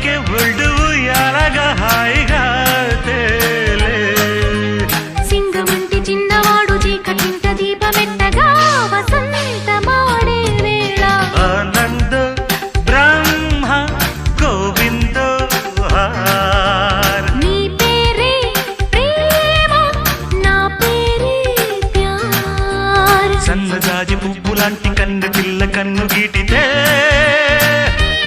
పైకే ఒళ్ళు ఉయ్యాలగా హాయిగా తేలే సింగమంటి చిన్నవాడు చీకటింట దీపమెట్టగా వసంతమాడే వేళ ఆనంద బ్రహ్మ గోవిందో నీ పేరే ప్రేమ నా పేరే ప్యార్ సన్నజాజి పువ్వు లాంటి కన్ను పిల్ల కన్ను